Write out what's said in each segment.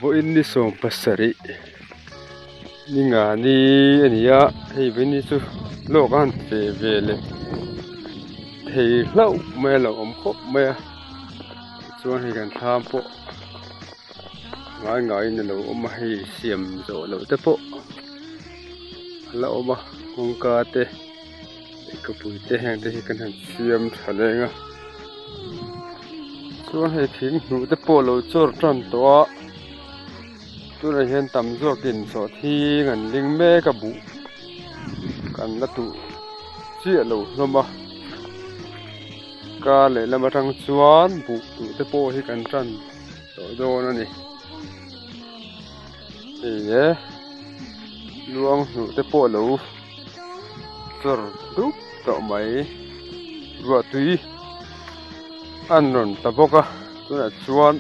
bo inni som pasari ni ngani ania hei beni chu lokan fe vele thei hlau me lo om khop me chuan hi kan tham po ngai na lo om hei siam zo lo te po la oma kongka te kapui te hang te hi kan han siam thalenga chuan hei thing hnu te po lo chor tran to tu na hian tam zokin so thi ngan ling me ka bu kan la tu chia lo hloma ka le lama thang chuan bu tu te po hi kan tran to do na ni e luang hnu te po lo chor dup to mai ruwa tui an ron ta boka tu na chuan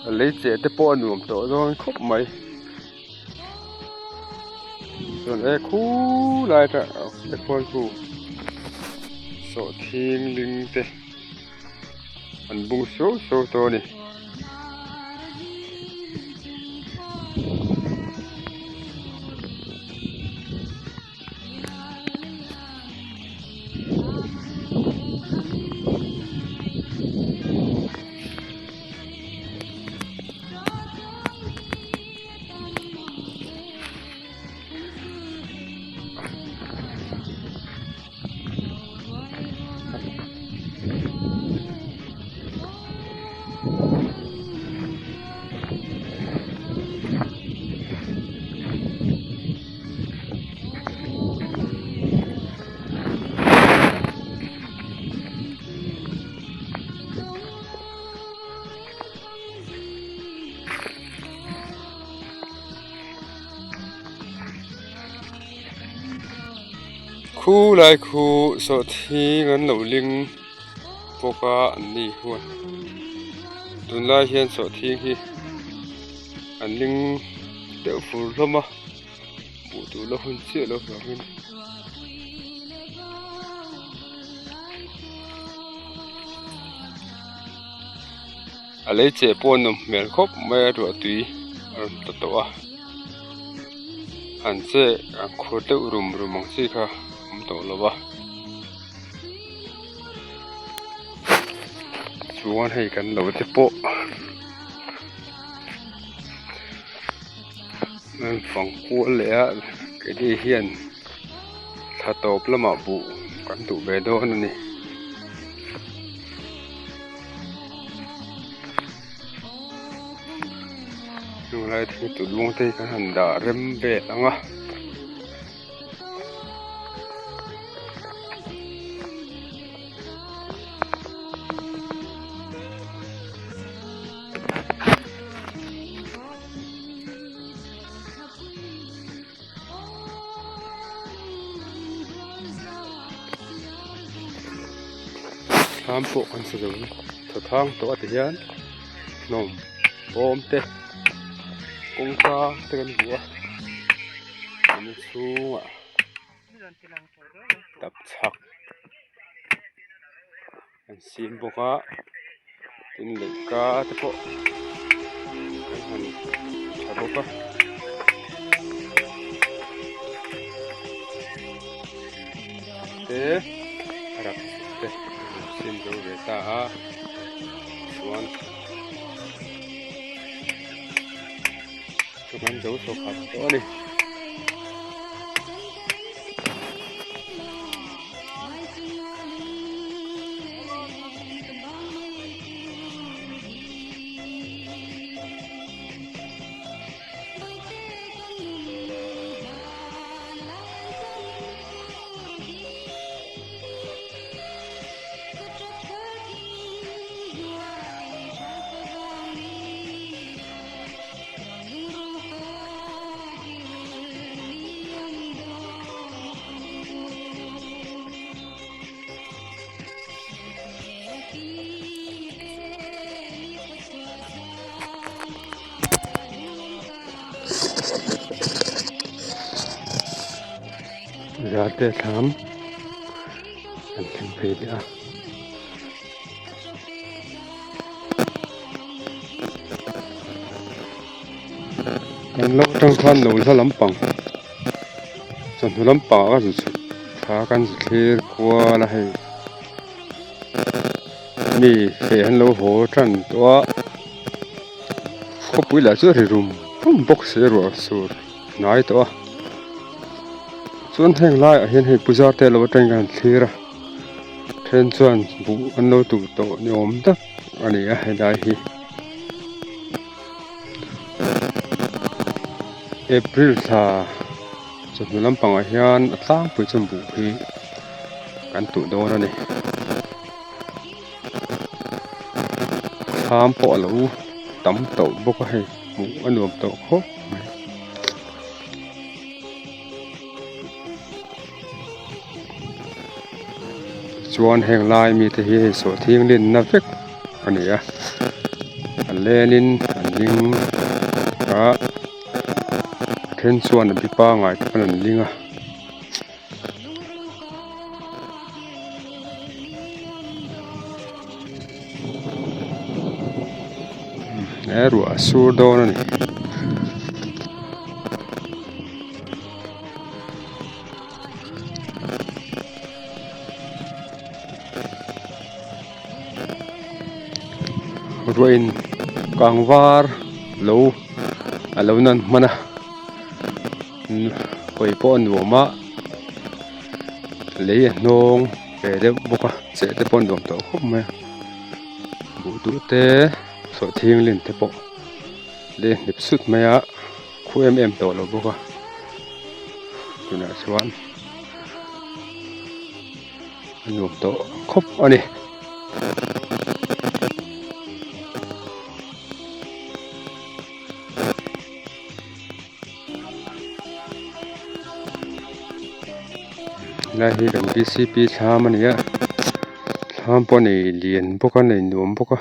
lấy chế te po nuam to don khop mai son e khu lai ta te pon khu so thing ling te an bung so to ni khu lai khu so thi ngan lo ling poka an ni huan tun lai hian so thi hi an ling te fur hloma bu tu lo hun che lo hin a le che pon nom mel khop me ro tui an to to a an che an khur te rum mang si kha to lo ba chuan hei kan lo te po nan phang ku le a ke di hian tha top lama bu kan tu be do na ni nu lai thi tu lung te kan han da rem be anga tham po kan sa dong tha thang to at hian nom bom te kongka te kan bua ani chunga tap chak an sim boka tin le ka te po kan tha boka te arak te sim do beta chuan chuan do so khat to ni Rate tham an thing phei dia กันโลทั้งคันโลทะลำปังส่วนทะลำปังก็สุดพากันเคลียร์กว่าละให้มีเสียนโลโหจันตัวก็ปุ้ยละเสือที่รุมพุ่มบกเสียรัวสูดน้อยตัวส่วนแห่งไล่เห็นให้ปุจาเตลวัตกันเคลียร์เทนส่วนบุอันโลตุโตนิยมตักอันนี้ให้ได้ที่เอพริลท่าจนลำปังอาหารสร้างปุจจบุที่กันตุโดนั่นเองทำปอหลูตำโตบกให้หมูอันรวมโตครบชวนแห่งลายมีแต่เหตุโสทิ้งเล่นนับเฟกอันนี้อันเลนินอันลิงก็เทนชวนอันพิป้าง่ายอันลิงรัวสูดโดนนี่รัวอินกลางวาร์โลนั้นมันไปป้อนหัวมะเลยนงเปเดบุกเสด็จป้อนดวงโตครบไหมบุตรเตสอทิ้งเล่นเทปเล่นดิบสุดไหมอะคู่โตแล้วบุกอยู่ในสวรรค์ดวงโตครบอันนี้แล้วที่กัน BCP ช้ามันเนี่ยช้าปนในเรียนพวกกันในหนุ่มพวก